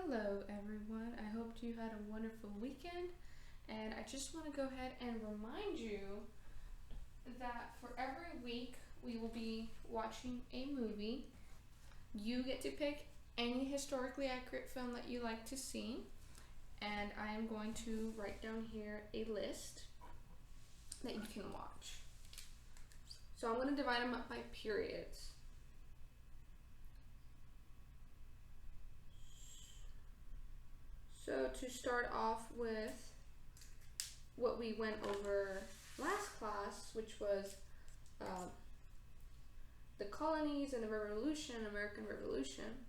Hello everyone, I hope you had a wonderful weekend, and I just want to go ahead and remind you that for every week we will be watching a movie. You get to pick any historically accurate film that you like to see, and I am going to write down here a list that you can watch. So I'm going to divide them up by periods. So to start off with what we went over last class, which was the colonies and the Revolution, American Revolution.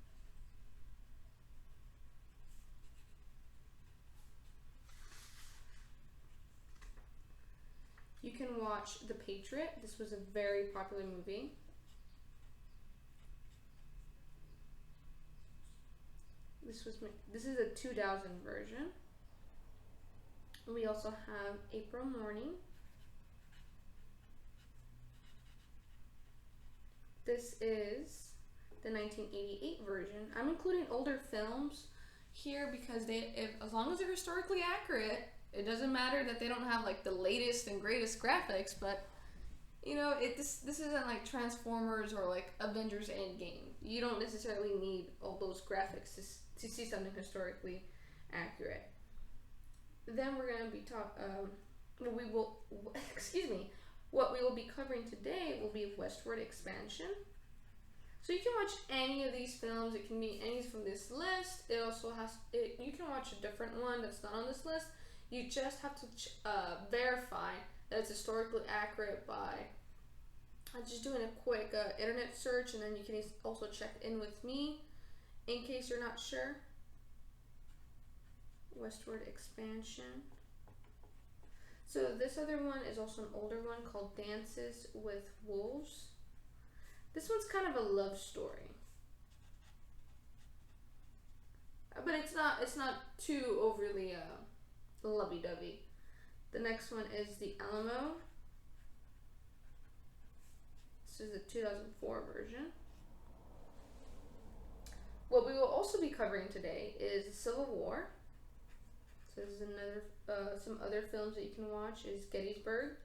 You can watch The Patriot. This was a very popular movie. This is a 2000 version. We also have April Morning. This is the 1988 version. I'm including older films here because as long as they're historically accurate, it doesn't matter that they don't have like the latest and greatest graphics, but you know, this isn't like Transformers or like Avengers Endgame. You don't necessarily need all those graphics to see something historically accurate. Then we're going to be what we will be covering today will be Westward Expansion. So you can watch any of these films. It can be any from this list. It also you can watch a different one that's not on this list. You just have to verify that it's historically accurate by just doing a quick internet search, and then you can also check in with me in case you're not sure. Westward Expansion. So this other one is also an older one called Dances with Wolves. This one's kind of a love story, but it's not too overly lovey-dovey. The next one is The Alamo. This is the 2004 version. What we will also be covering today is the Civil War. So this is another, some other films that you can watch is Gettysburg.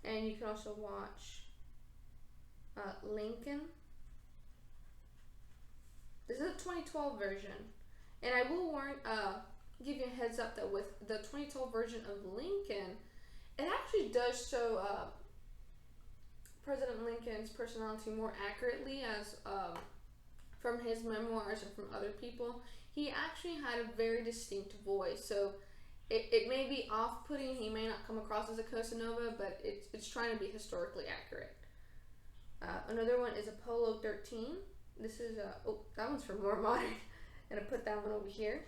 And you can also watch Lincoln. This is a 2012 version. And I will give you a heads up that with the 2012 version of Lincoln, it actually does show President Lincoln's personality more accurately as from his memoirs and from other people. He actually had a very distinct voice, so it may be off-putting. He may not come across as a Casanova, but it's trying to be historically accurate. Another one is Apollo 13. This is that one's for more modern. I'm gonna put that one over here.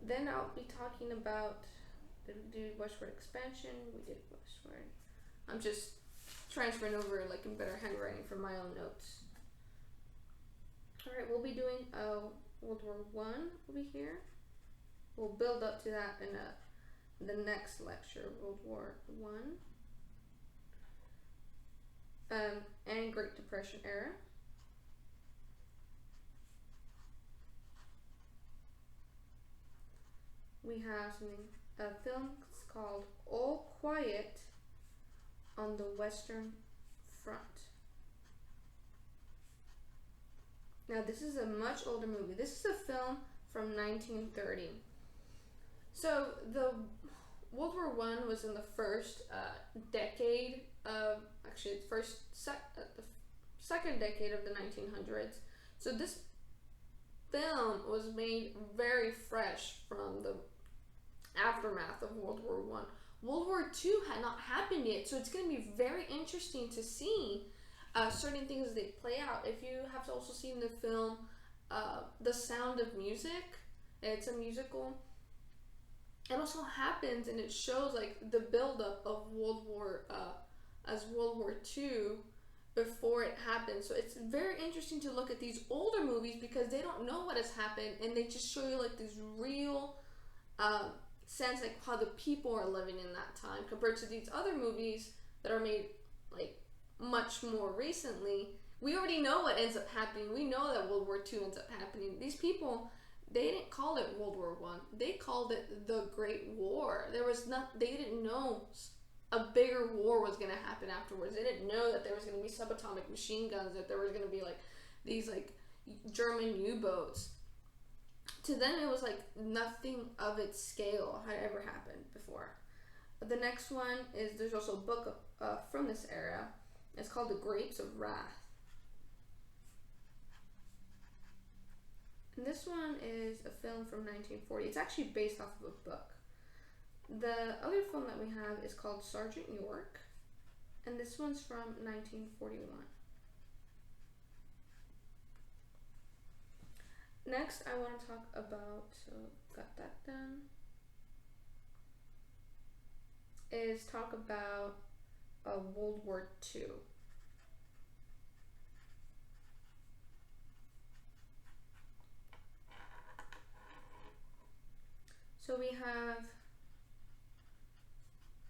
Then I'll be talking about Westward Expansion. We did Westward. I'm just transferring over like in better handwriting from my own notes. Alright, we'll be doing World War One will be here. We'll build up to that in the next lecture, World War One. And Great Depression era. We have a film called All Quiet on the Western Front. Now this is a much older movie. This is a film from 1930. So the World War One was in the first decade of, actually the second decade of the 1900s. So this film was made very fresh from the aftermath of World War One. World War Two had not happened yet, so it's going to be very interesting to see certain things as they play out. If you have also seen the film The Sound of Music, it's a musical. It also happens, and it shows like the buildup of World War II before it happened. So it's very interesting to look at these older movies because they don't know what has happened, and they just show you like this real sense like how the people are living in that time compared to these other movies that are made like much more recently, We already know what ends up happening. We know that World War II ends up happening. These people, they didn't call it World War One. They called it the Great War. There was not. They didn't know a bigger war was going to happen afterwards. They didn't know that there was going to be subatomic machine guns. That there was going to be like these like German U-boats. To them, it was like nothing of its scale had ever happened before. The next one is there's also a book from this era. It's called The Grapes of Wrath. And this one is a film from 1940. It's actually based off of a book. The other film that we have is called Sergeant York, and this one's from 1941. Next, I want to talk about, so got that done, is talk about World War II. So we have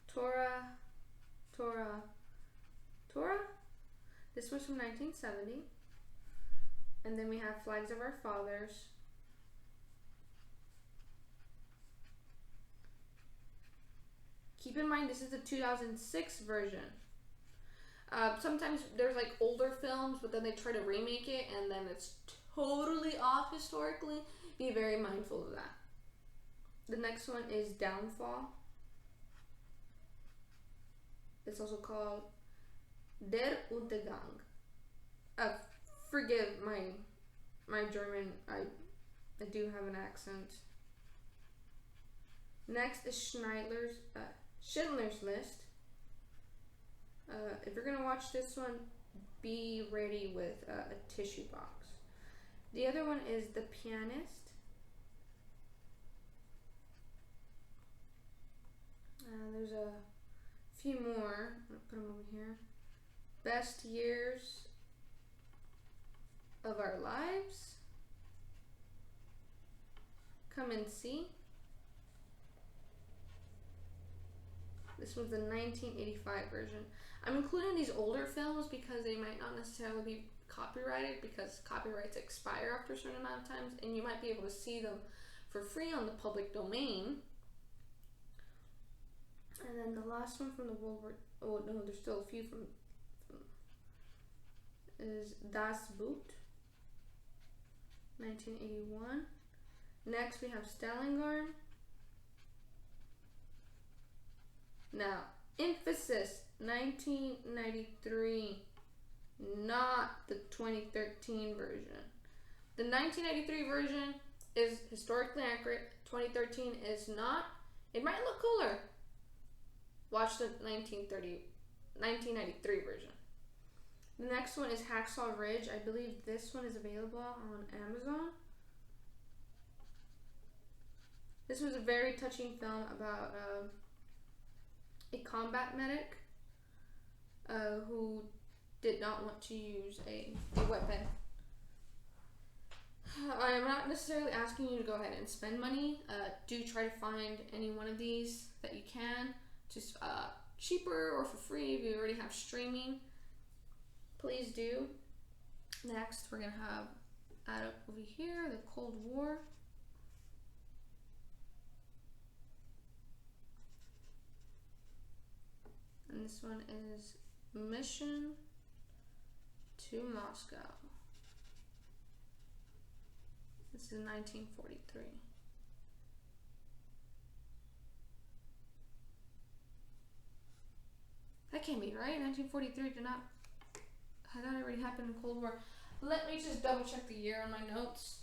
Torah. This was from 1970. And then we have Flags of Our Fathers. Keep in mind, this is the 2006 version. Sometimes there's like older films, but then they try to remake it, and then it's totally off historically. Be very mindful of that. The next one is Downfall. It's also called Der Untergang. Forgive my German. I do have an accent. Next is Schindler's List. If you're gonna watch this one, be ready with a tissue box. The other one is The Pianist. There's a few more. I'm gonna put them over here. Best Years of Our Lives. Come and See. This was the 1985 version. I'm including these older films because they might not necessarily be copyrighted, because copyrights expire after a certain amount of times, and you might be able to see them for free on the public domain. And then the last one from the World War, oh no, there's still a few from is Das Boot, 1981. Next we have Stalingrad. Now, emphasis, 1993, not the 2013 version. The 1993 version is historically accurate. 2013 is not. It might look cooler. Watch the 1993 version. The next one is Hacksaw Ridge. I believe this one is available on Amazon. This was a very touching film about a combat medic who did not want to use a weapon. I'm not necessarily asking you to go ahead and spend money. Do try to find any one of these that you can, just cheaper or for free if you already have streaming. Please do. Next, we're gonna have add up over here the Cold War. And this one is Mission to Moscow. This is 1943. That can't be right. 1943 did not. Had that already happened in Cold War? Let me just double check the year on my notes.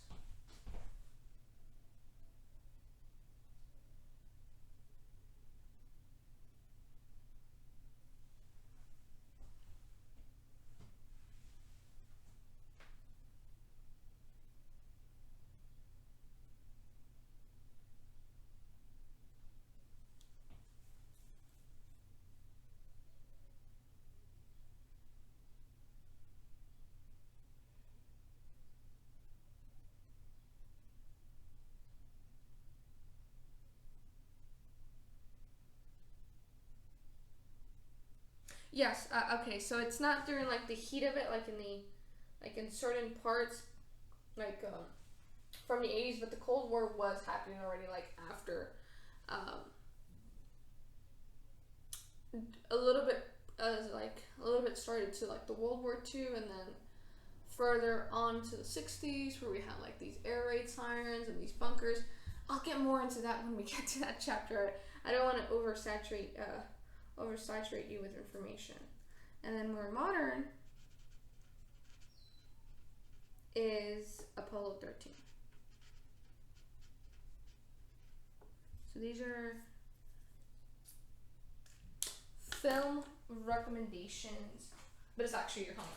Yes. Okay. So it's not during like the heat of it, like in certain parts, like from the 80s, but the Cold War was happening already, like after, um, a little bit, a little bit started to like the World War II, and then further on to the 60s, where we had like these air raid sirens and these bunkers. I'll get more into that when we get to that chapter. I don't want to oversaturate you with information. And then more modern is Apollo 13. So these are film recommendations, but it's actually your homework.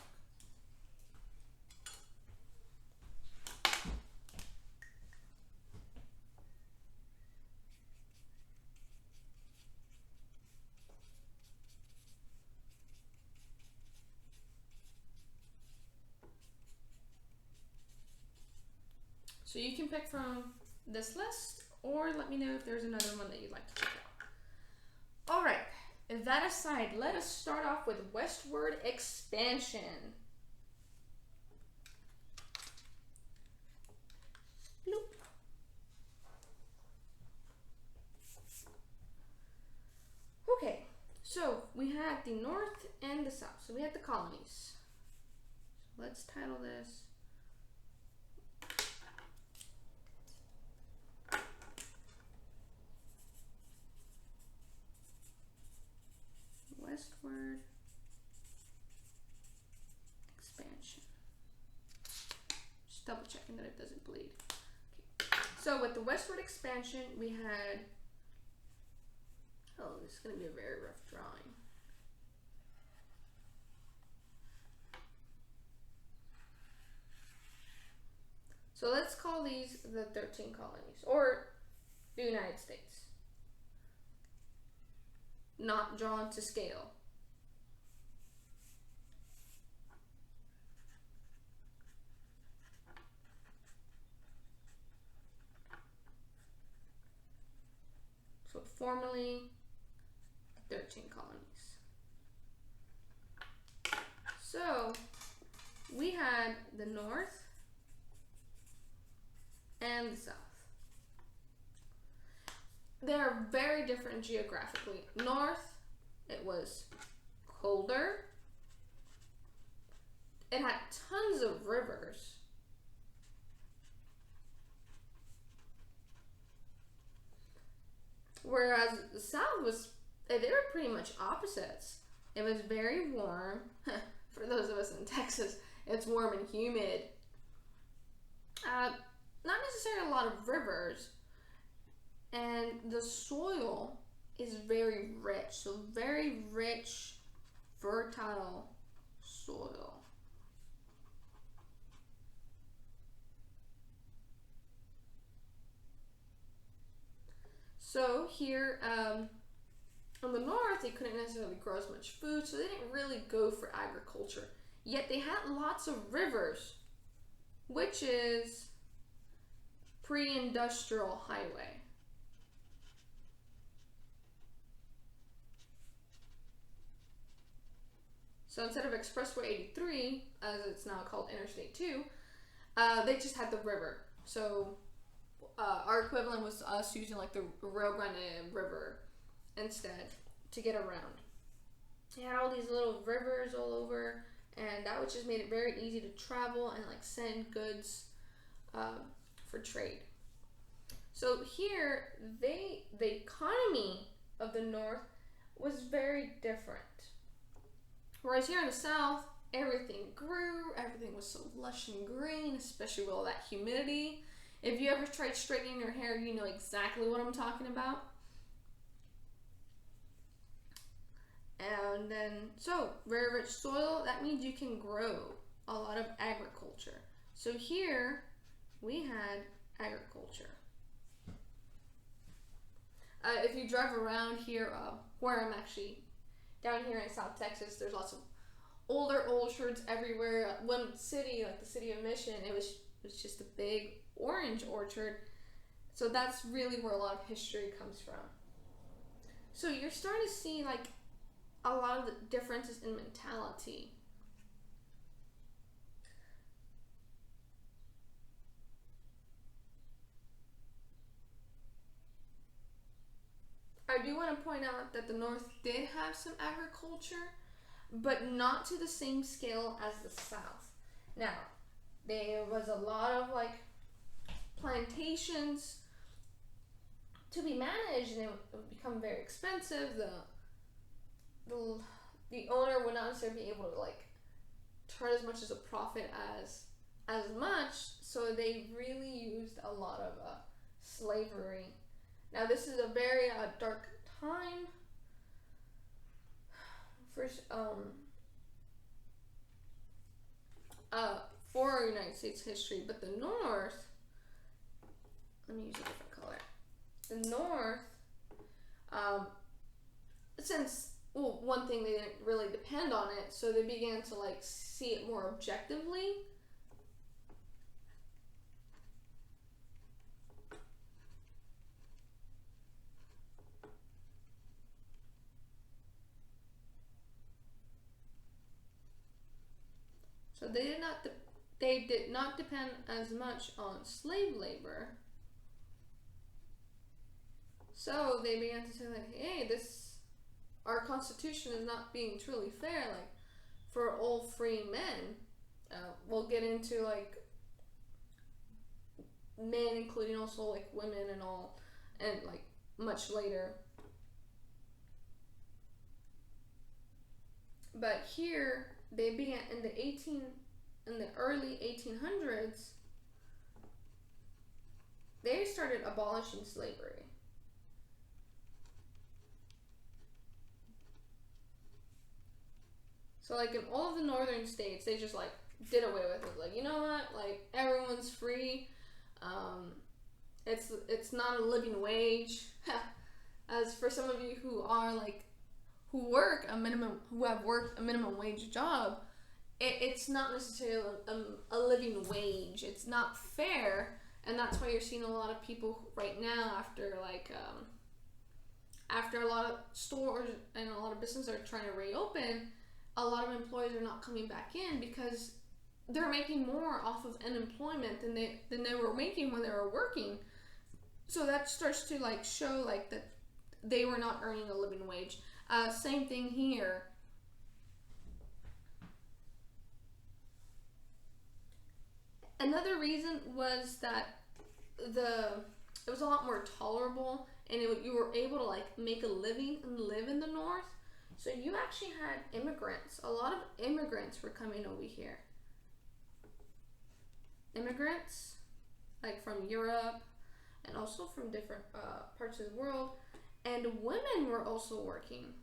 So you can pick from this list, or let me know if there's another one that you'd like to check out. All right, that aside, let us start off with Westward Expansion. Bloop. Okay, so we had the North and the South. So we had the colonies. So let's title this Westward Expansion. Just double checking that it doesn't bleed. Okay. So with the Westward Expansion, we had, oh, this is going to be a very rough drawing. So let's call these the 13 colonies, or the United States. Not drawn to scale. So formerly 13 colonies. So we had the North and the South. They're very different geographically. North, it was colder. It had tons of rivers. Whereas the South was, they were pretty much opposites. It was very warm. For those of us in Texas, it's warm and humid. Not necessarily a lot of rivers. And the soil is very rich. So very rich, fertile soil. So here, on the North, they couldn't necessarily grow as much food, so they didn't really go for agriculture. Yet they had lots of rivers, which is pre-industrial highway. So instead of Expressway 83, as it's now called Interstate 2, they just had the river. So our equivalent was us using like the Rio Grande River instead to get around. They had all these little rivers all over, and that just made it very easy to travel and like send goods for trade. So here, the economy of the North was very different. Whereas here in the South, everything grew, everything was so lush and green, especially with all that humidity. If you ever tried straightening your hair, you know exactly what I'm talking about. And then, so, very rich soil, that means you can grow a lot of agriculture. So here, we had agriculture. If you drive around here, where I'm actually down here in South Texas, there's lots of older orchards everywhere. One city, like the city of Mission, it was just a big orange orchard. So that's really where a lot of history comes from. So you're starting to see like a lot of the differences in mentality. I do want to point out that the North did have some agriculture, but not to the same scale as the South. Now, there was a lot of like plantations to be managed, and it would become very expensive. The owner would not necessarily be able to like turn as much as a profit as much, so they really used a lot of slavery. Now, this is a very dark time for United States history, but the North, let me use a different color. The North, since, well, one thing, they didn't really depend on it, so they began to like see it more objectively. So they did not depend as much on slave labor. So they began to say like, hey, our Constitution is not being truly fair, like, for all free men. We'll get into like men, including also like women and all, and like much later. But here they began in the early 1800s. They started abolishing slavery. So like in all of the northern states, they just like did away with it. Like, you know what? Like, everyone's free. It's not a living wage. As for some of you who are like who have worked a minimum wage job, it's not necessarily a living wage. It's not fair, and that's why you're seeing a lot of people right now after a lot of stores and a lot of businesses are trying to reopen. A lot of employees are not coming back in because they're making more off of unemployment than they were making when they were working. So that starts to like show like that they were not earning a living wage. Same thing here. Another reason was that it was a lot more tolerable, and you were able to like make a living and live in the North. So you actually had immigrants. A lot of immigrants were coming over here. Immigrants, like from Europe and also from different parts of the world. And women were also working.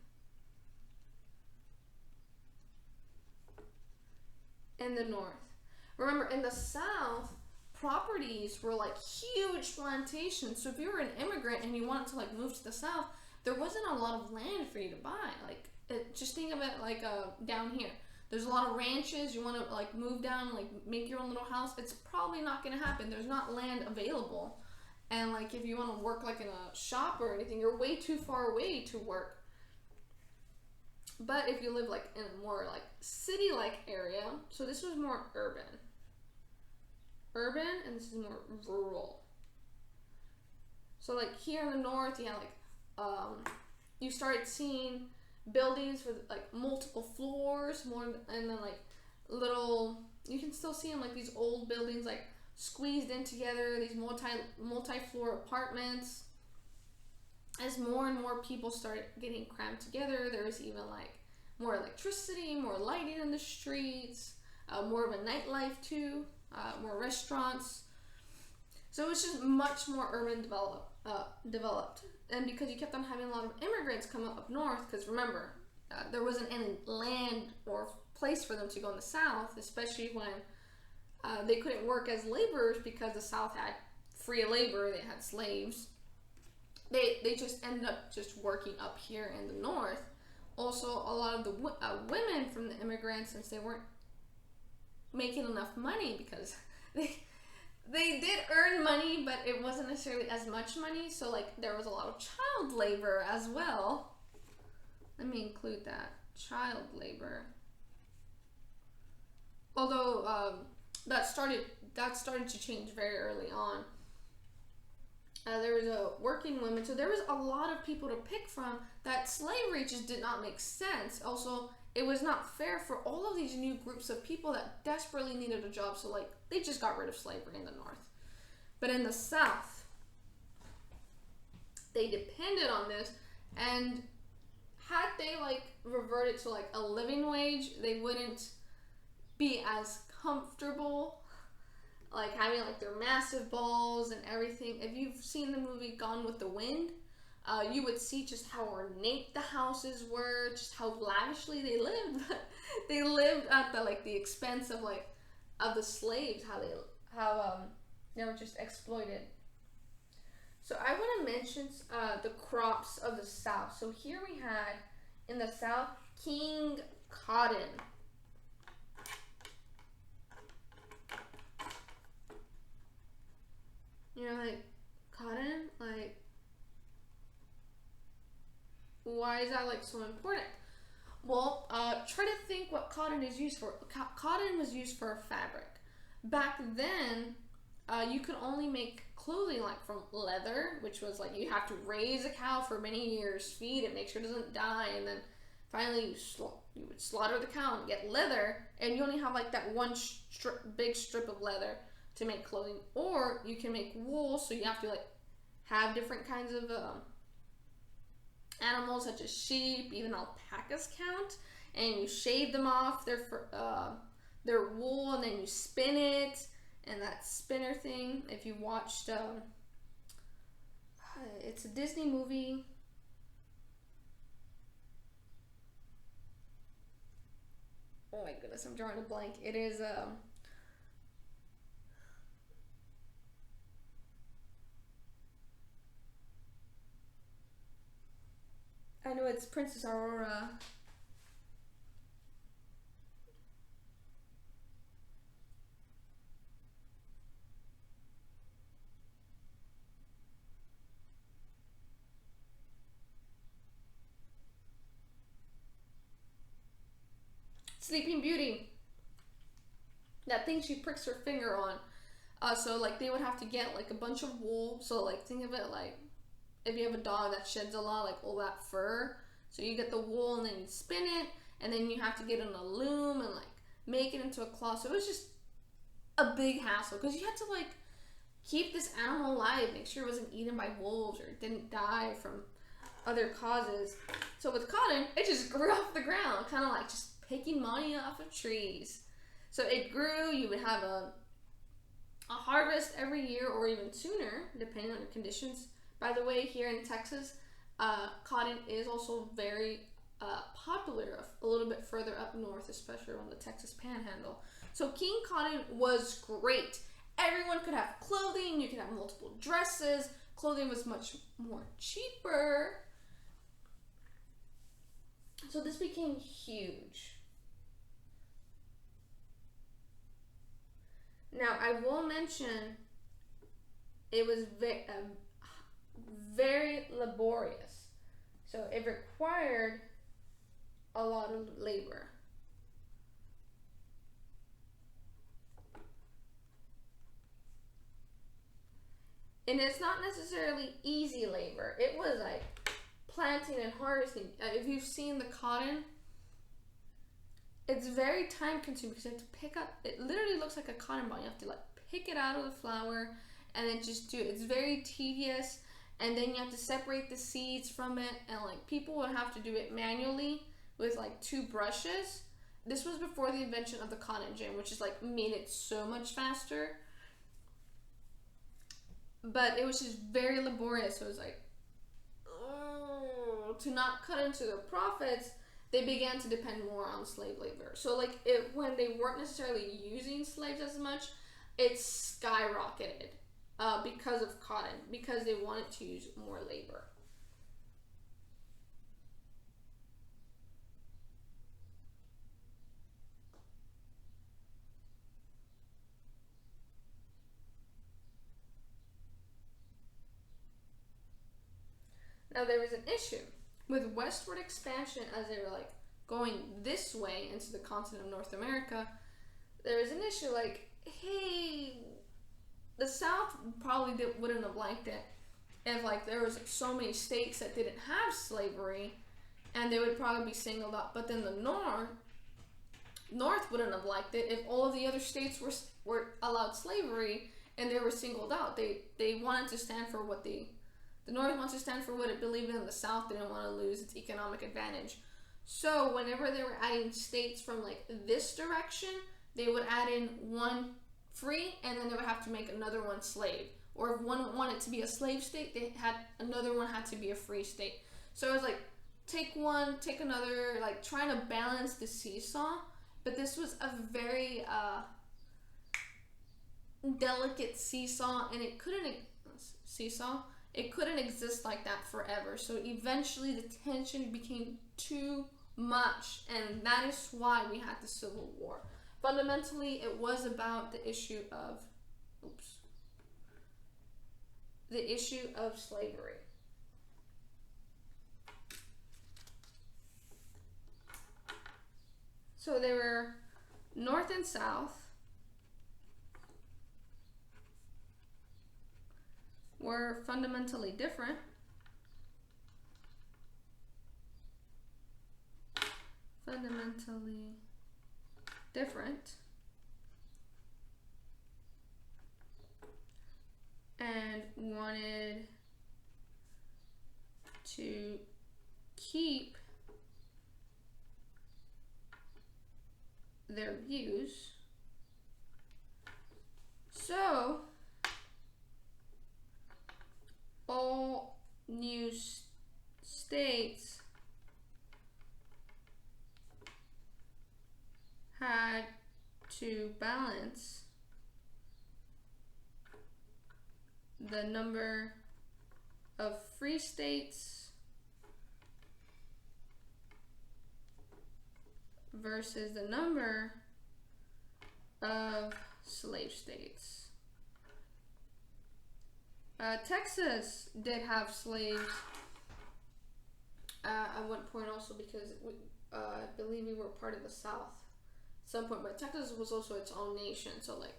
In the North. Remember, in the South, properties were like huge plantations. So if you were an immigrant and you wanted to like move to the South, there wasn't a lot of land for you to buy. Like, just think of it like down here. There's a lot of ranches. You want to like move down, like make your own little house. It's probably not going to happen. There's not land available. And like if you want to work like in a shop or anything, you're way too far away to work. But if you live like in a more like city-like area, so this was more urban, and this is more rural. So like here in the North, you have like you started seeing buildings with like multiple floors, and then like little, you can still see them like these old buildings like squeezed in together, these multi-floor apartments. As more and more people started getting crammed together, there was even like more electricity, more lighting in the streets, more of a nightlife too, more restaurants. So it was just much more urban developed. And because you kept on having a lot of immigrants come up north, because remember, there wasn't any land or place for them to go in the South, especially when they couldn't work as laborers because the South had free labor, they had slaves. They just ended up just working up here in the North. Also, a lot of the women from the immigrants, since they weren't making enough money, because they did earn money, but it wasn't necessarily as much money. So like there was a lot of child labor as well. let me include that, child labor. Although that started to change very early on. There was a working women, so there was a lot of people to pick from. That slavery just did not make sense. Also, it was not fair for all of these new groups of people that desperately needed a job. So like they just got rid of slavery in the North, but in the South, they depended on this, and had they like reverted to like a living wage, they wouldn't be as comfortable, like having like their massive balls and everything. If you've seen the movie Gone with the Wind, you would see just how ornate the houses were, just how lavishly they lived. They lived at the expense of the slaves, how they were just exploited. So I want to mention the crops of the South. So here we had in the South King Cotton. You know, like cotton, like why is that like so important? Well, try to think what cotton is used for. Cotton was used for fabric. Back then, you could only make clothing like from leather, which was like you have to raise a cow for many years, feed it, make sure it doesn't die, and then finally you would slaughter the cow and get leather, and you only have like that one big strip of leather to make clothing. Or you can make wool, so you have to like have different kinds of animals such as sheep, even alpacas count, and you shave them off their wool, and then you spin it, and that spinner thing, if you watched it's a Disney movie, oh my goodness, I'm drawing a blank. It is I know it's Princess Aurora. Sleeping Beauty. That thing she pricks her finger on. So like they would have to get like a bunch of wool. So like think of it like if you have a dog that sheds a lot, like all that fur. So you get the wool and then you spin it, and then you have to get in a loom and like make it into a cloth. So it was just a big hassle because you had to like keep this animal alive, make sure it wasn't eaten by wolves or it didn't die from other causes. So with cotton, it just grew off the ground, kind of like just picking money off of trees. So it grew. You would have a harvest every year or even sooner, depending on your conditions. By the way, here in Texas, cotton is also very popular a little bit further up north, especially around the Texas Panhandle. So King Cotton was great. Everyone could have clothing. You could have multiple dresses. Clothing was much more cheaper. So this became huge. Now, I will mention it was very laborious. So it required a lot of labor. And it's not necessarily easy labor. It was like planting and harvesting. If you've seen the cotton, it's very time consuming because you have to pick up, it literally looks like a cotton ball. You have to like pick it out of the flower and then just do it. It's very tedious, and then you have to separate the seeds from it, and like people would have to do it manually with like 2 brushes. This was before the invention of the cotton gin, which is like made it so much faster. But it was just very laborious. So it was like, to not cut into their profits, they began to depend more on slave labor. So like when they weren't necessarily using slaves as much, it skyrocketed because of cotton, because they wanted to use more labor. Now there was an issue with westward expansion, as they were like going this way into the continent of North America, there was an issue like, hey, the South probably wouldn't have liked it if like there was so many states that didn't have slavery, and they would probably be singled out. But then the North wouldn't have liked it if all of the other states were allowed slavery and they were singled out. They wanted to stand for what the North wants to stand for what it believed in. The South didn't want to lose its economic advantage. So whenever they were adding states from like this direction, they would add in one free, and then they would have to make another one slave. Or if one wanted to be a slave state, another one had to be a free state. So it was like, take one, take another, like trying to balance the seesaw. But this was a very delicate seesaw, and it couldn't exist like that forever. So eventually the tension became too much, and that is why we had the Civil War. Fundamentally, it was about the issue of slavery. So they were North and South were fundamentally different. And wanted to keep their views. So all new states had to balance the number of free states versus the number of slave states. Texas did have slaves at one point also, because I believe we were part of the South at some point, but Texas was also its own nation, so like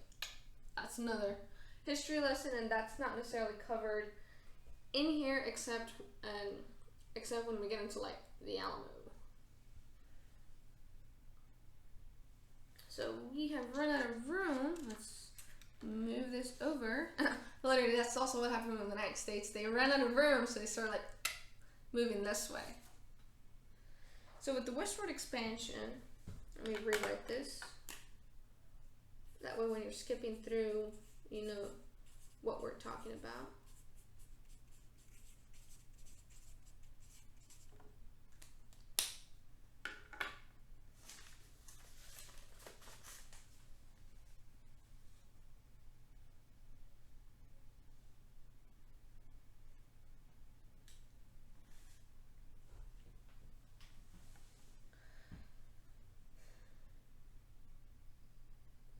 that's another history lesson, and that's not necessarily covered in here except when we get into like the Alamo. So we have run out of room. Let's move this over. Literally, that's also what happened in the United States. They ran out of room, so they started like moving this way. So with the westward expansion, let me rewrite this. That way when you're skipping through, you know what we're talking about.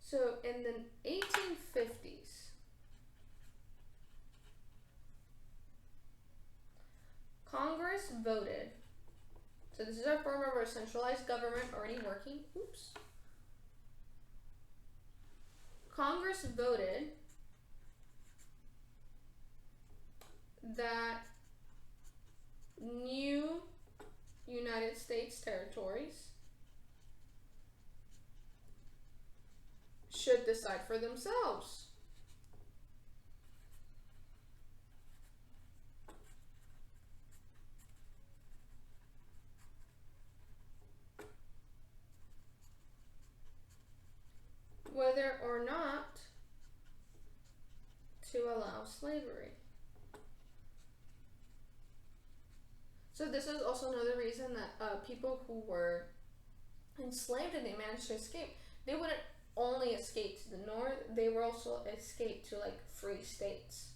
So in the 1850s, Congress voted, so this is our form of our centralized government already working. Congress voted that new United States territories should decide for themselves. Whether or not to allow slavery. So this is also another reason that people who were enslaved and they managed to escape, they wouldn't only escape to the north, they were also escaped to like free states.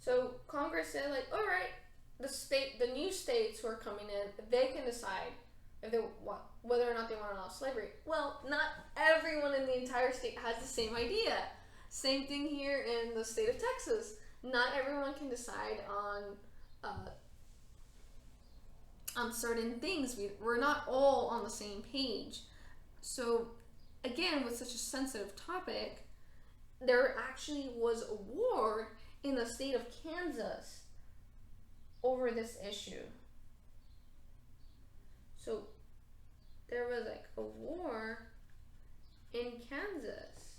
So Congress said like, all right, the new states who are coming in, they can decide if they whether or not they want to allow slavery. Well, not everyone in the entire state has the same idea. Same thing here in the state of Texas. Not everyone can decide on on certain things. We're not all on the same page. So again, with such a sensitive topic, there actually was a war in the state of Kansas over this issue. So there was like a war in Kansas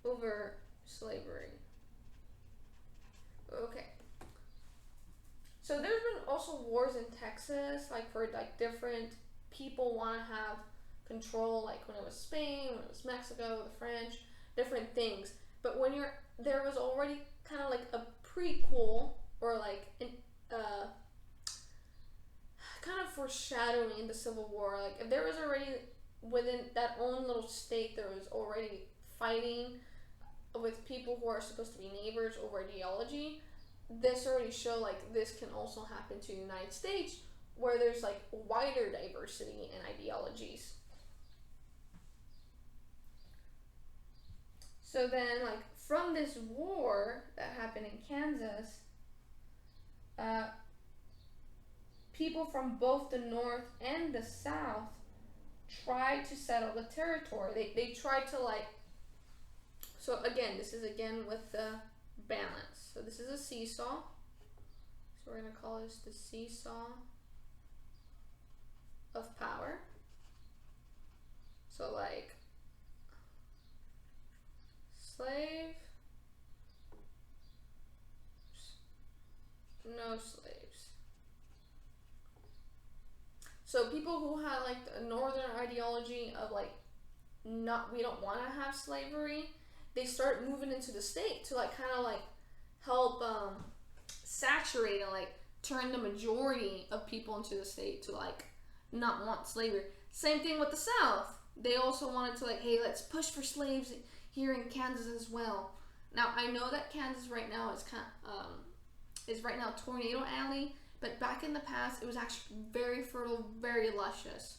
over slavery. Okay. So there's been also wars in Texas, like for like different people want to have control, like when it was Spain, when it was Mexico, the French, different things. But when there was already kind of like a prequel or like an kind of foreshadowing the Civil War. Like if there was already within that own little state, there was already fighting with people who are supposed to be neighbors over ideology. This already showed like this can also happen to the United States, where there's like wider diversity in ideologies. So then, like from this war that happened in Kansas, people from both the North and the South tried to settle the territory. They tried to like. So again, this is again with the balance. So this is a seesaw. So we're gonna call this the seesaw of power. So like slave, no slaves. So people who had like the northern ideology of like we don't want to have slavery, they start moving into the state to like kind of like help saturate and like turn the majority of people into the state to like not want slavery. Same thing with the South. They also wanted to like, hey, let's push for slaves here in Kansas as well. Now I know that Kansas right now is right now tornado alley, but back in the past it was actually very fertile, very luscious.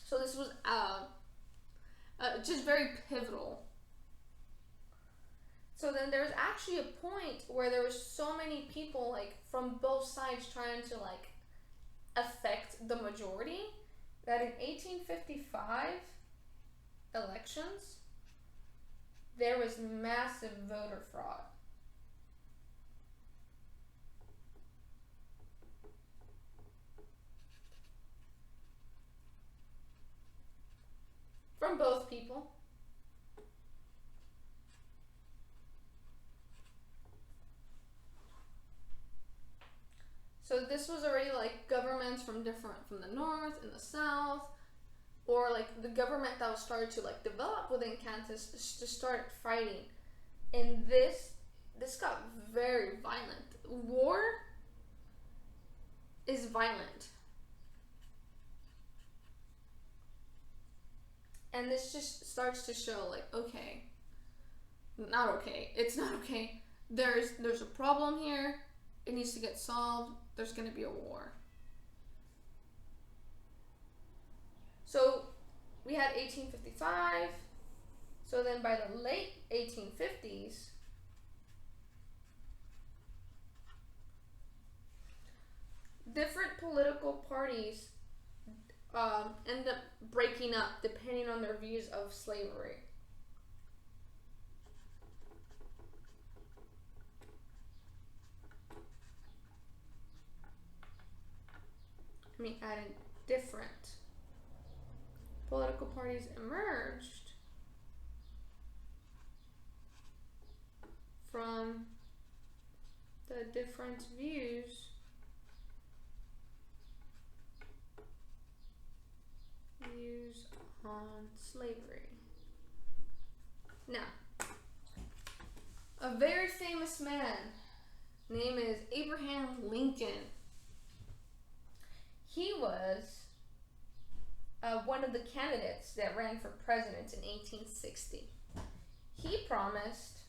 So this was just very pivotal. So then there was actually a point where there was so many people like from both sides trying to like affect the majority that in 1855 elections there was massive voter fraud. From both people. So this was already like governments from the North and the South, or like the government that was started to like develop within Kansas just started fighting. And this got very violent. War is violent. And this just starts to show like, okay, not okay. It's not okay. There's a problem here. It needs to get solved. There's going to be a war. So we had 1855. So then by the late 1850s, different political parties end up breaking up depending on their views of slavery. I mean, adding different political parties emerged from the different views on slavery. Now, a very famous man, name is Abraham Lincoln. He was one of the candidates that ran for president in 1860. He promised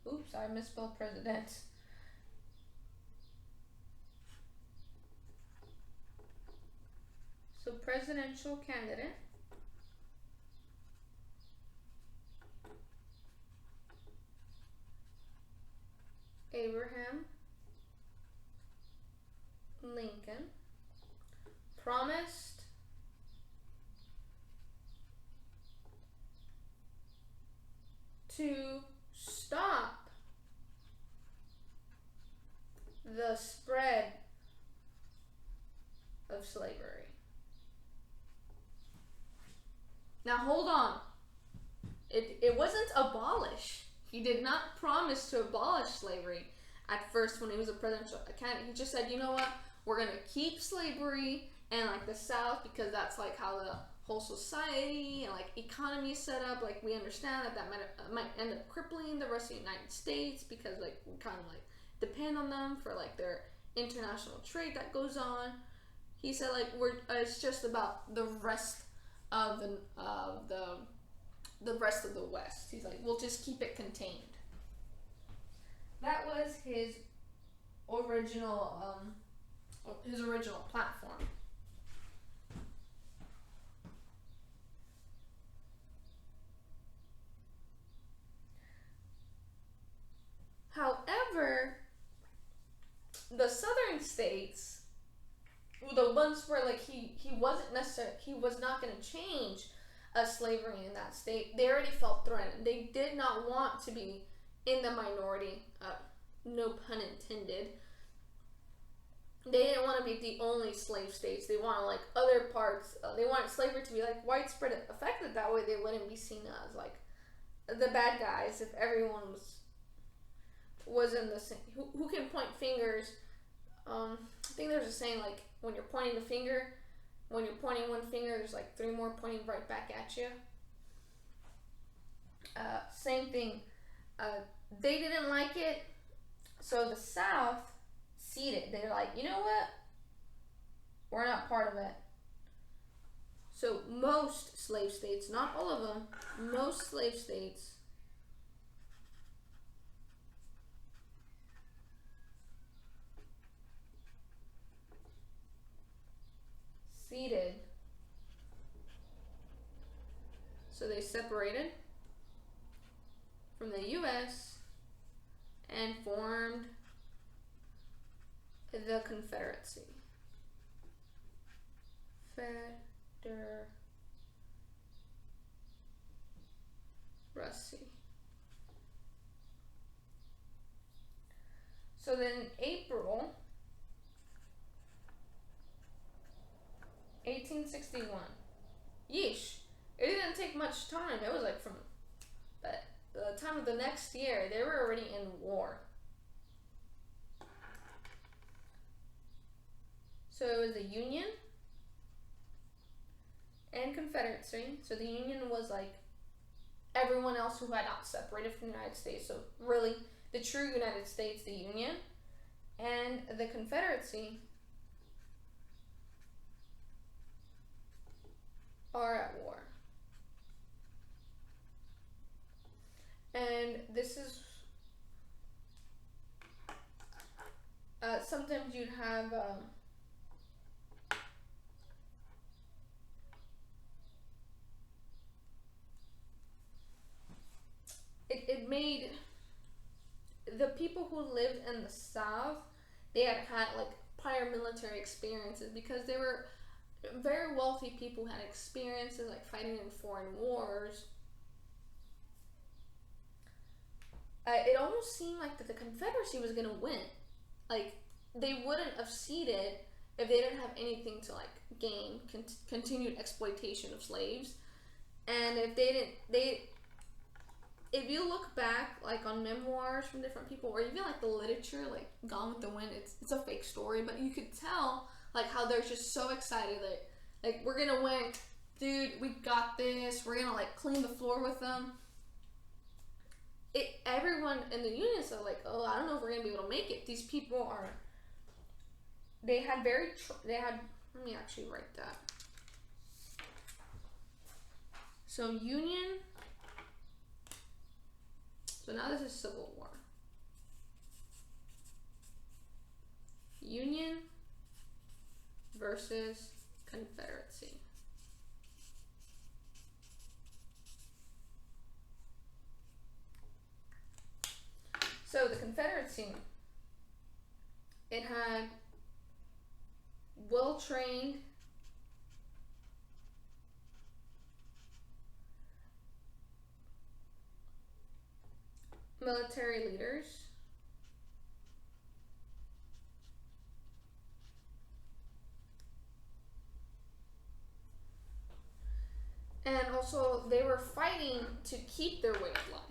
oops, I misspelled president. So presidential candidate Abraham Lincoln promised to stop the spread of slavery. Now hold on. It wasn't abolish. He did not promise to abolish slavery at first when he was a presidential candidate. He just said, you know what, we're going to keep slavery and like the South, because that's like how the whole society and like economy is set up. Like we understand that might end up crippling the rest of the United States, because like we kind of like depend on them for like their international trade that goes on. He said like it's just about the rest of the rest of the West. He's like, we'll just keep it contained. That was his original platform. However, the southern states, the ones where like he was not going to change slavery in that state, they already felt threatened. They did not want to be in the minority, no pun intended. They didn't want to be the only slave states. They wanted like other parts. They wanted slavery to be like widespread affected. That way, they wouldn't be seen as like the bad guys if everyone was in the same. Who can point fingers? I think there's a saying like when you're pointing the finger. When you're pointing one finger, there's like three more pointing right back at you. Same thing. They didn't like it, so the South ceded. They're like, you know what? We're not part of it. So most slave states, not all of them, most slave states ceded. So they separated from the U.S. and formed the Confederacy. So then April 1861. Yeesh. It didn't take much time. It was like from the time of the next year, they were already in war. So it was the Union and Confederacy. So the Union was like everyone else who had not separated from the United States. So really, the true United States, the Union, and the Confederacy are at war. And this is sometimes you'd have it made the people who lived in the South, they had like prior military experiences, because they were very wealthy people who had experiences like fighting in foreign wars. It almost seemed like that the Confederacy was going to win. Like, they wouldn't have ceded if they didn't have anything to like gain continued exploitation of slaves. And if if you look back like on memoirs from different people, or even like the literature, like Gone with the Wind, it's a fake story, but you could tell like how they're just so excited that like, we're gonna win, dude, we got this, we're gonna like clean the floor with them. Everyone in the Union said like, oh, I don't know if we're gonna be able to make it. These people let me actually write that. So Union, so now this is Civil War. Union versus Confederacy. So the Confederacy, it had well-trained military leaders, and also they were fighting to keep their way of life.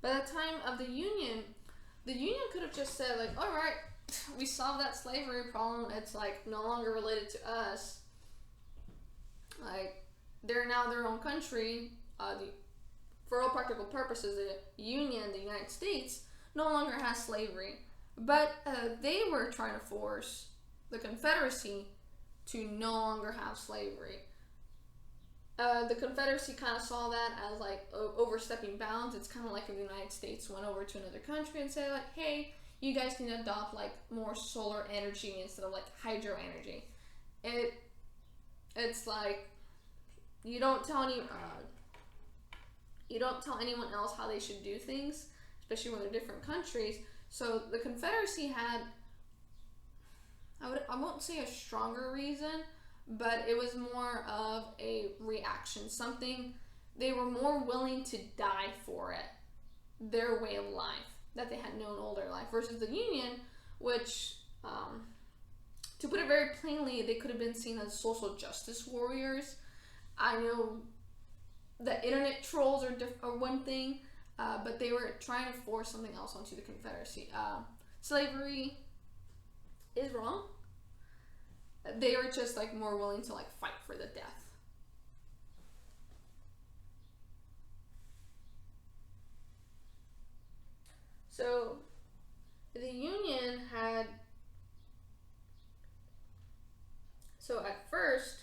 By the time of the Union could have just said, like, all right, we solved that slavery problem. It's like no longer related to us. Like, they're now their own country. For all practical purposes, the Union, the United States, no longer has slavery. But they were trying to force the Confederacy to no longer have slavery. The Confederacy kind of saw that as like overstepping bounds. It's kind of like if the United States went over to another country and said, like, hey, you guys can adopt like more solar energy instead of like hydro energy. It's like you don't tell anyone else how they should do things, especially when they're different countries. So the Confederacy had, I won't say a stronger reason, but it was more of a reaction, something they were more willing to die for it, their way of life that they had known all their life, versus the Union, which, to put it very plainly, they could have been seen as social justice warriors. I know the internet trolls are one thing, but they were trying to force something else onto the Confederacy. Slavery is wrong. They were just like more willing to like fight for the death. So the Union had, so at first,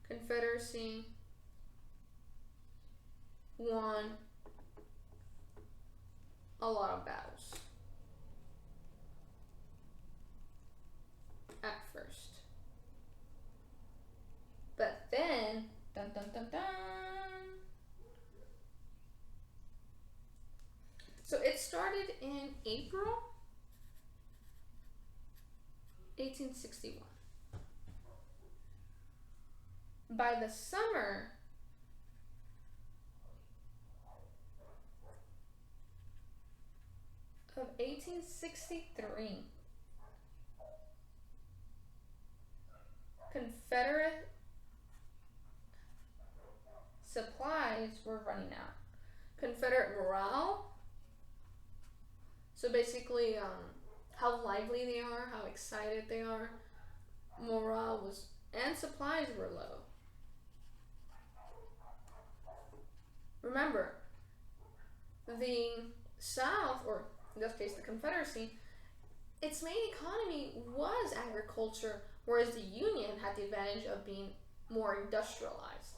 Confederacy won a lot of battles. At first. But then, dun dun dun dun. So it started in April 1861. By the summer of 1863, Confederate supplies were running out. Confederate morale, so basically how lively they are, how excited they are, morale was, and supplies were low. Remember, the South, or in this case the Confederacy, its main economy was agriculture, whereas the Union had the advantage of being more industrialized.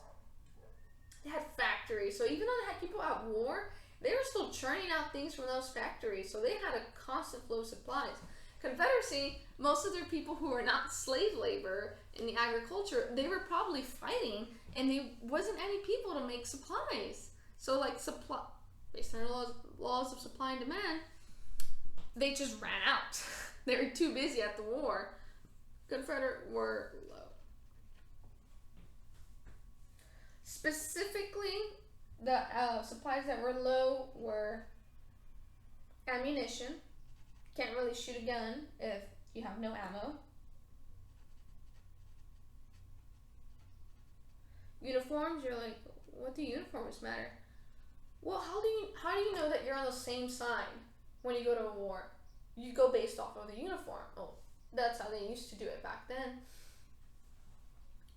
They had factories, so even though they had people at war, they were still churning out things from those factories, so they had a constant flow of supplies. Confederacy, most of their people who were not slave labor in the agriculture, they were probably fighting, and there wasn't any people to make supplies. So like supply, based on laws of supply and demand, they just ran out. They were too busy at the war. Confederate were low. Specifically, the supplies that were low were ammunition. Can't really shoot a gun if you have no ammo. Uniforms, you're like, what do uniforms matter? Well, how do you know that you're on the same side when you go to a war? You go based off of the uniform. Oh, that's how they used to do it back then.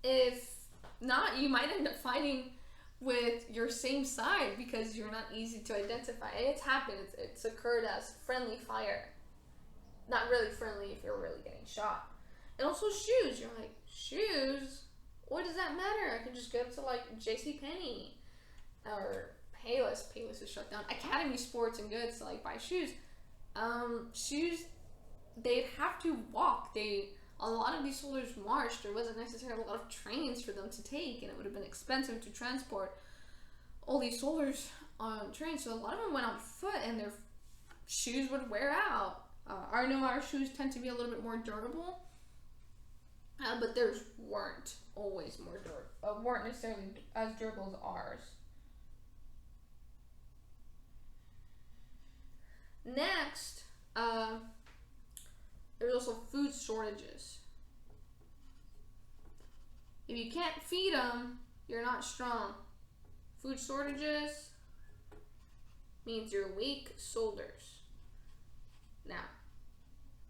If not, you might end up fighting with your same side because you're not easy to identify. And it's happened. It's occurred as friendly fire. Not really friendly if you're really getting shot. And also shoes. You're like, shoes? What does that matter? I can just go to like JCPenney or Payless is shut down. Academy Sports and Goods to like buy shoes. Shoes, they'd have to walk. A lot of these soldiers marched. There wasn't necessarily a lot of trains for them to take, and it would have been expensive to transport all these soldiers on trains. So a lot of them went on foot, and their shoes would wear out. I know our shoes tend to be a little bit more durable, but theirs weren't always weren't necessarily as durable as ours. Next, there's also food shortages. If you can't feed them, you're not strong. Food shortages means you're weak soldiers. Now,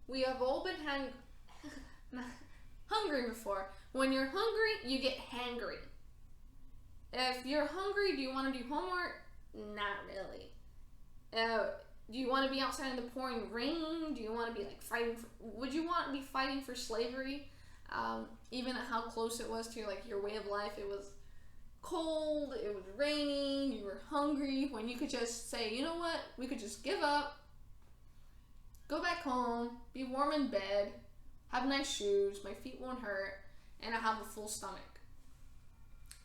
we have all been hungry before. When you're hungry, you get hangry. If you're hungry, do you want to do homework? Not really. Do you want to be outside in the pouring rain? Do you want to be like would you want to be fighting for slavery? Even at how close it was to like your way of life, it was cold, it was raining, you were hungry, when you could just say, you know what, we could just give up, go back home, be warm in bed, have nice shoes, my feet won't hurt, and I have a full stomach.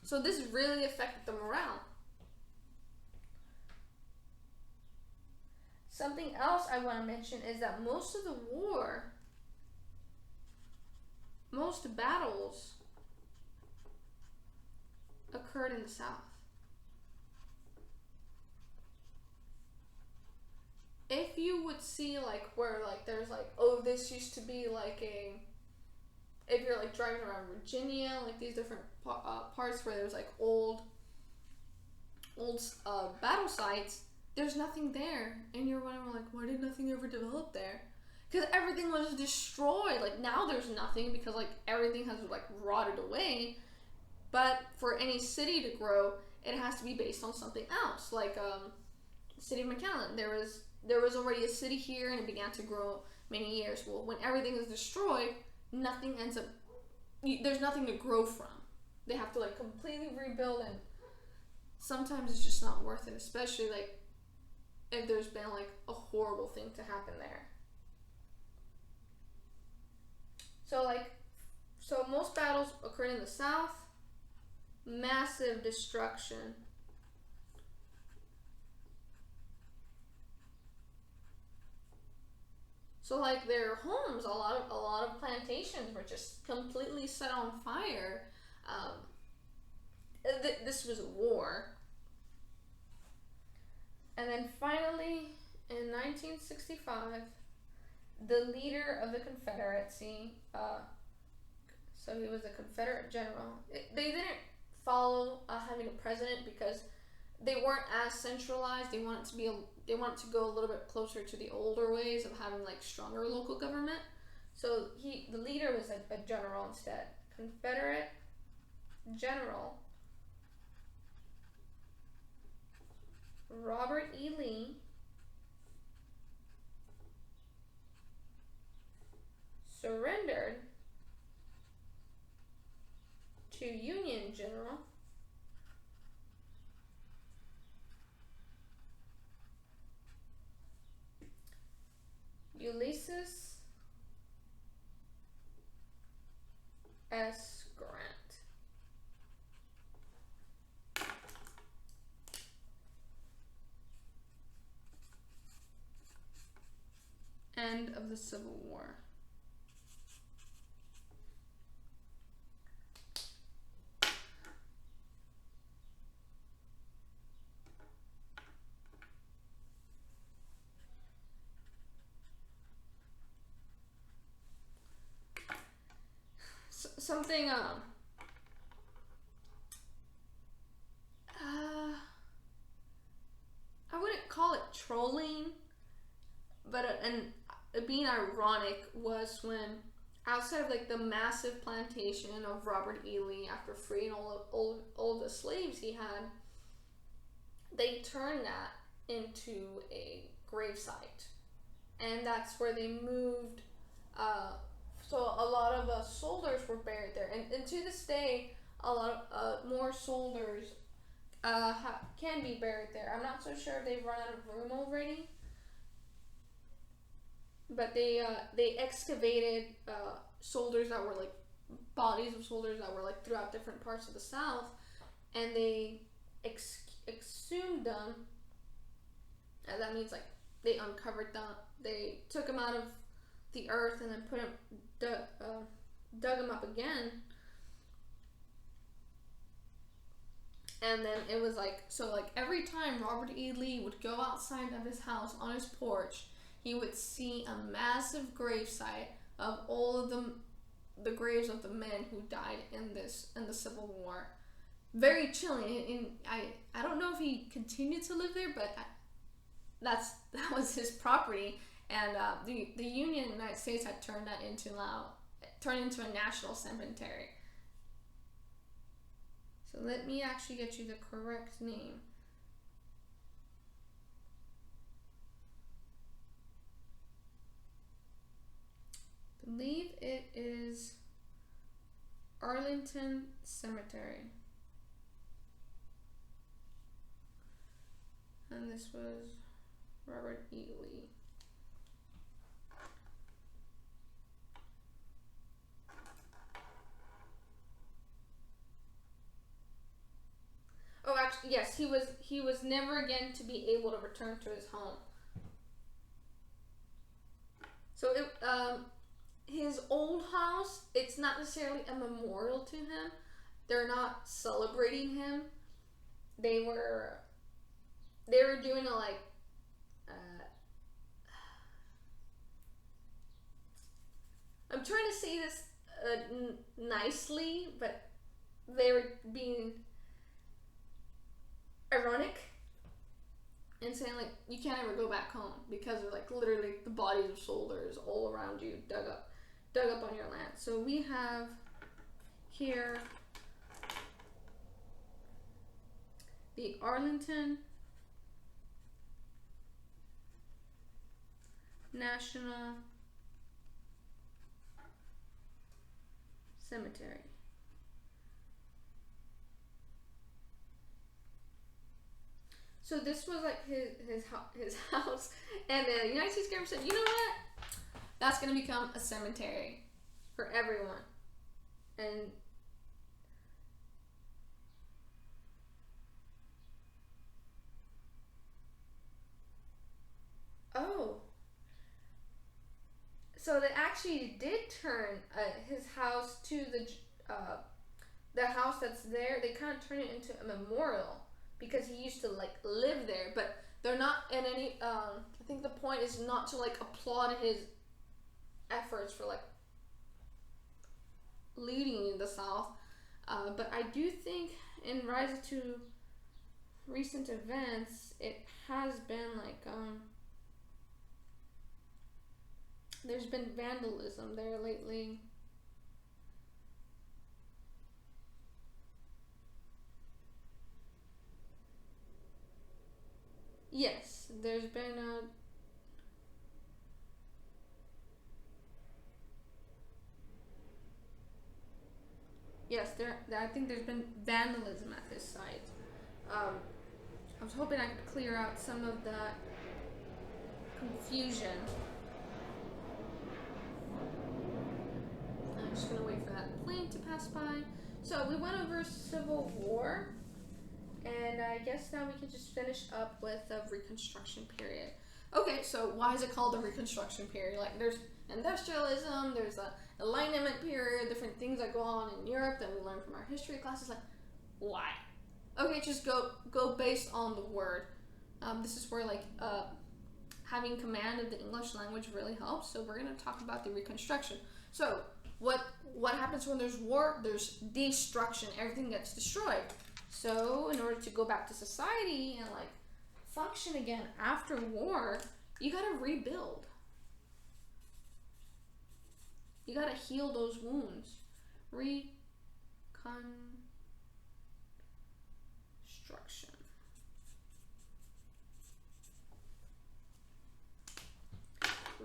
So this really affected the morale. Something else I want to mention is that most of the war, most battles occurred in the South. If you would see like where like there's like, oh, this used to be like if you're like driving around Virginia, like these different parts where there's like old battle sites, there's nothing there, and you're wondering like, why did nothing ever develop there? Because everything was destroyed. Like now there's nothing because like everything has like rotted away. But for any city to grow, it has to be based on something else. Like the city of McAllen, there was already a city here, and it began to grow many years. Well, when everything is destroyed, nothing ends up. There's nothing to grow from. They have to like completely rebuild, and sometimes it's just not worth it, especially like if there's been like a horrible thing to happen there. So most battles occurred in the South. Massive destruction. So like their homes, a lot of plantations were just completely set on fire. This was a war. And then finally, in 1965, the leader of the Confederacy, so he was a Confederate general. They didn't follow having a president because they weren't as centralized. They wanted to go a little bit closer to the older ways of having like stronger local government. So the leader was a general instead. Confederate General Robert E. Lee surrendered to Union General Ulysses S. Grant. End of the Civil War. Something I wouldn't call it trolling, but being ironic was when outside of like the massive plantation of Robert E. Lee, after freeing all the slaves he had, they turned that into a gravesite, and that's where they moved So a lot of soldiers were buried there, and to this day, a lot of more soldiers can be buried there. I'm not so sure if they've run out of room already, but they excavated soldiers that were like bodies of soldiers that were like throughout different parts of the South, and they exhumed them, and that means like they uncovered them. They took them out of the earth and then put them dug them up again. And then it was like, so like every time Robert E. Lee would go outside of his house on his porch, he would see a massive gravesite of all of the graves of the men who died in the Civil War. Very chilling. And I don't know if he continued to live there, but that was his property. And the Union, United States, had turned into a national cemetery. So let me actually get you the correct name. I believe it is Arlington Cemetery. And this was Robert E. Lee. Oh, actually, yes, he was never again to be able to return to his home. So his old house, it's not necessarily a memorial to him. They're not celebrating him. They were doing a like I'm trying to say this nicely, but they were being ironic and saying like you can't ever go back home because of like literally the bodies of soldiers all around you dug up on your land. So we have here the Arlington National Cemetery. So this was like his house, and the United States government said, you know what? That's going to become a cemetery for everyone. And oh, so they actually did turn his house to the house that's there. They kind of turned it into a memorial because he used to like live there, but they're not in any I think the point is not to like applaud his efforts for like leading the South, but I do think in rise to recent events it has been like there's been vandalism there lately. Yes, there's been yes, I think there's been vandalism at this site. I was hoping I could clear out some of that confusion. I'm just gonna wait for that plane to pass by. So we went over Civil War, and I guess now we can just finish up with the Reconstruction period. Okay, so why is it called the Reconstruction period? Like there's industrialism, there's a Enlightenment period, different things that go on in Europe that we learn from our history classes. Like, why? Okay, just go based on the word. This is where like having command of the English language really helps. So we're gonna talk about the Reconstruction. So what happens when there's war? There's destruction. Everything gets destroyed. So in order to go back to society and like function again after war, you gotta rebuild. You gotta heal those wounds. Reconstruction.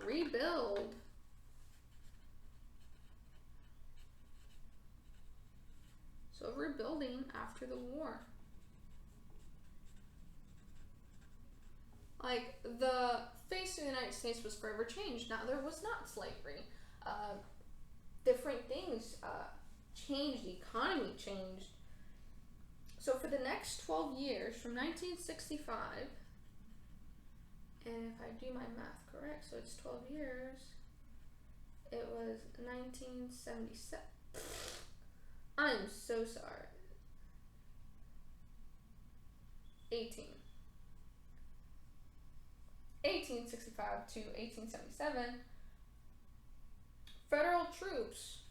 Rebuild after the war. Like, the face of the United States was forever changed. Now, there was not slavery. Different things changed. The economy changed. So for the next 12 years, from 1965, and if I do my math correct, so it's 12 years, it was 1977. I'm so sorry. 1865 to 1877, federal troops.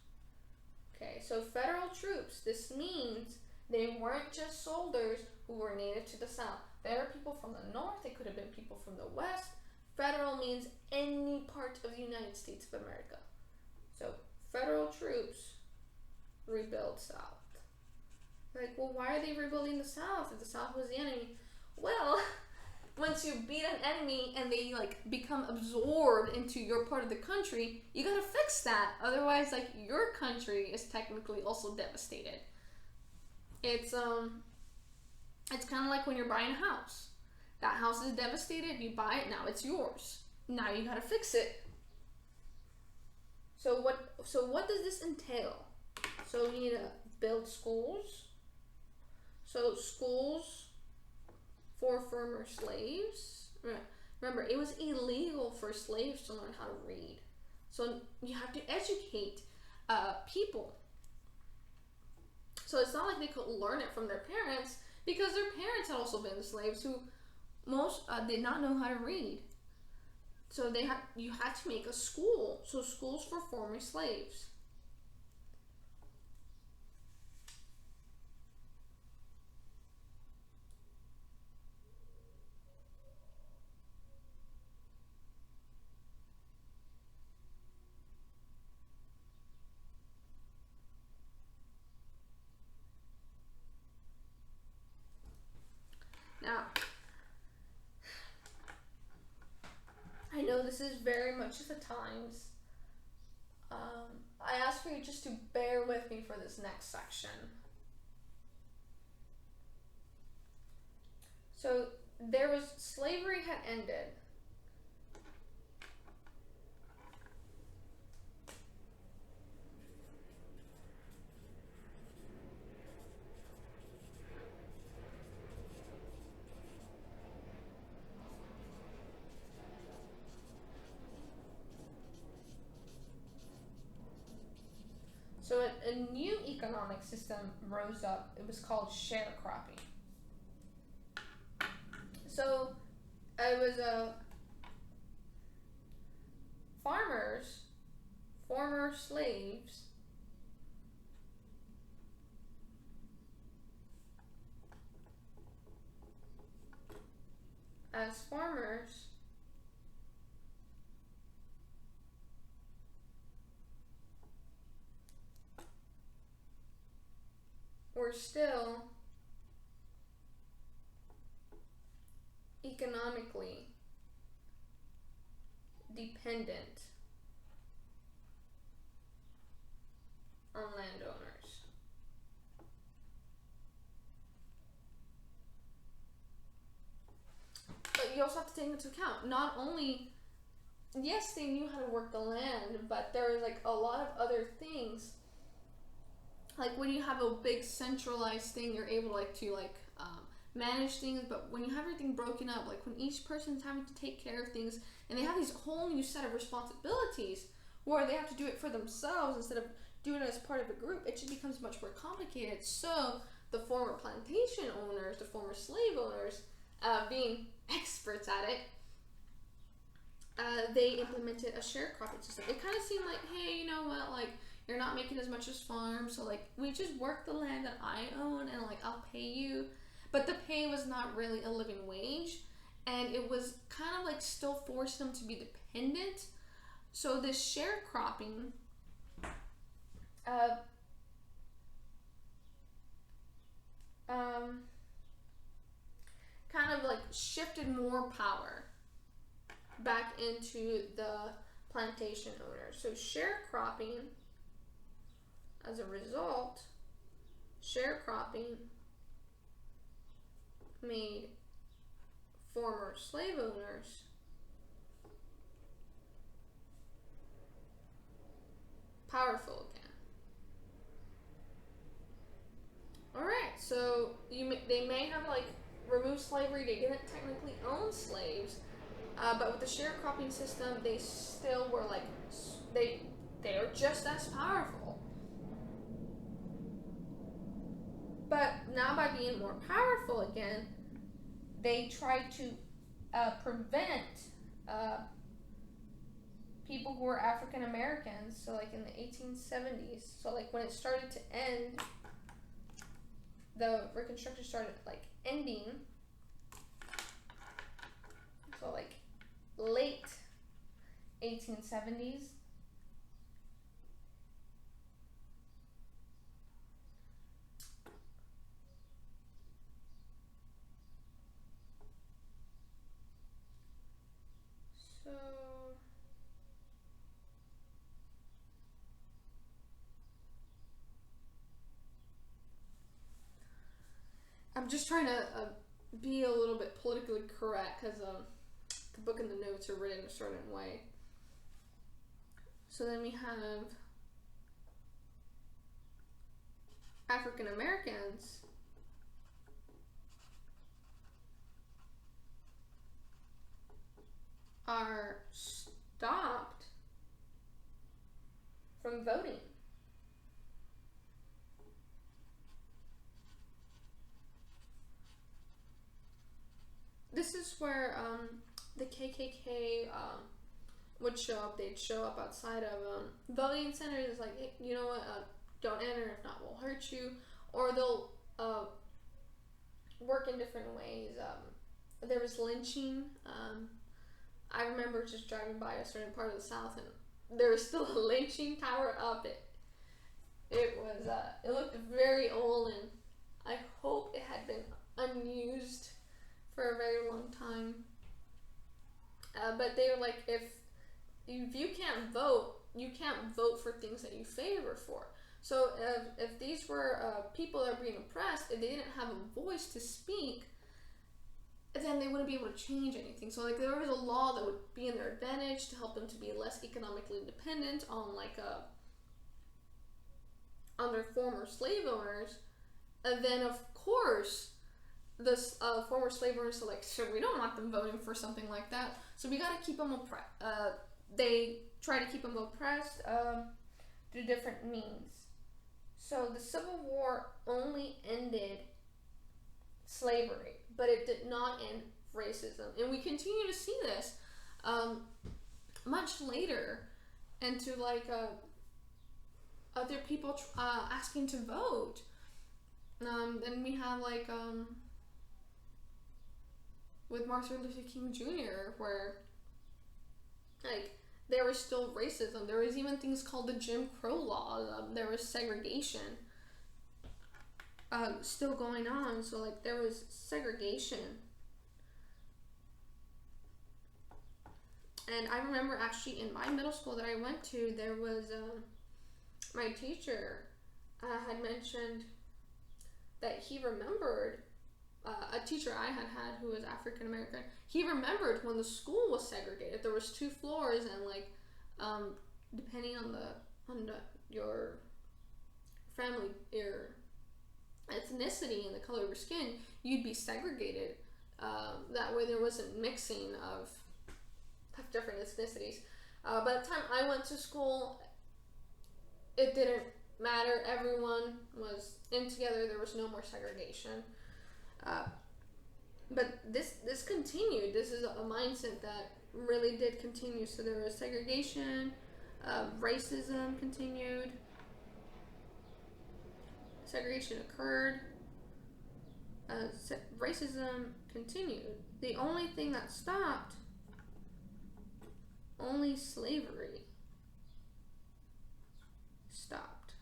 Okay, so federal troops, this means they weren't just soldiers who were native to the South. There are people from the North, it could have been people from the West. Federal means any part of the United States of America. So, federal troops rebuild South. Like, well, why are they rebuilding the South if the South was the enemy? Well, once you beat an enemy and they like become absorbed into your part of the country, you gotta fix that. Otherwise, like, your country is technically also devastated. It's kind of like when you're buying a house. That house is devastated, you buy it, now it's yours. Now you gotta fix it. So what does this entail? So we need to build schools. So schools for former slaves. Remember, it was illegal for slaves to learn how to read. So you have to educate people. So it's not like they could learn it from their parents, because their parents had also been slaves who most did not know how to read. So you had to make a school. So schools for former slaves. Now, I know this is very much of the times. I ask for you just to bear with me for this next section. So, slavery had ended. So a new economic system rose up. It was called sharecropping. So it was farmers, former slaves, as farmers were still economically dependent on landowners. But you also have to take into account, not only, yes, they knew how to work the land, but there was like a lot of other things. Like when you have a big centralized thing, you're able to manage things, but when you have everything broken up, like when each person's having to take care of things, and they have these whole new set of responsibilities where they have to do it for themselves instead of doing it as part of a group, it just becomes much more complicated. So the former plantation owners, the former slave owners, being experts at it, they implemented a sharecropping system. It kind of seemed like, hey, you know what, like, you're not making as much as farms, so like we just work the land that I own and like I'll pay you. But the pay was not really a living wage, and it was kind of like still forced them to be dependent. So this sharecropping kind of like shifted more power back into the plantation owners. So sharecropping, as a result, sharecropping made former slave owners powerful again. Alright, so they may have like removed slavery, they didn't technically own slaves, but with the sharecropping system, they still were like, they are just as powerful. But now by being more powerful again, they tried to prevent people who were African Americans, so like in the 1870s, so like when it started to end, the Reconstruction started like ending, so like late 1870s. So I'm just trying to be a little bit politically correct because the book and the notes are written a certain way. So then we have African Americans are stopped from voting. This is where the KKK would show up. They'd show up outside of voting centers. It's like, hey, you know what, don't enter, if not we'll hurt you. Or they'll work in different ways. There was lynching. I remember just driving by a certain part of the South and there was still a lynching tower up. It was it looked very old, and I hope it had been unused for a very long time. But they were like, if you can't vote, you can't vote for things that you favor for. So if these were people that were being oppressed, if they didn't have a voice to speak, then they wouldn't be able to change anything. So like there was a law that would be in their advantage to help them to be less economically dependent on like on their former slave owners. And then of course the former slave owners are like, sure, we don't want them voting for something like that, so we got to keep them oppressed. They try to keep them oppressed through different means. So the Civil War only ended slavery, but it did not end racism, and we continue to see this much later into like other people asking to vote. Then we have like with Martin Luther King Jr., where like there was still racism. There was even things called the Jim Crow law. There was segregation still going on. So like there was segregation. And I remember actually in my middle school that I went to, there was my teacher had mentioned that he remembered a teacher I had who was African American. He remembered when the school was segregated. There was 2 floors, and like depending on your family, your ethnicity and the color of your skin, you'd be segregated. That way there wasn't mixing of different ethnicities. By the time I went to school, it didn't matter. Everyone was in together. There was no more segregation. But this continued. This is a mindset that really did continue. So there was segregation, racism continued, segregation occurred, racism continued. The only thing that stopped, only slavery stopped.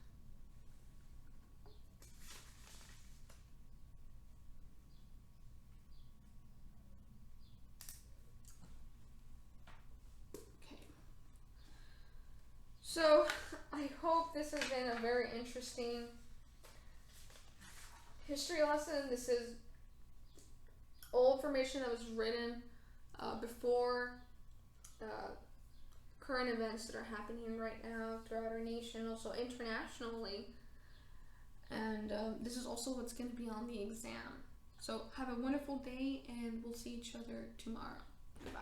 So I hope this has been a very interesting history lesson. This is all information that was written before current events that are happening right now throughout our nation, also internationally. And this is also what's going to be on the exam. So have a wonderful day, and we'll see each other tomorrow. Goodbye.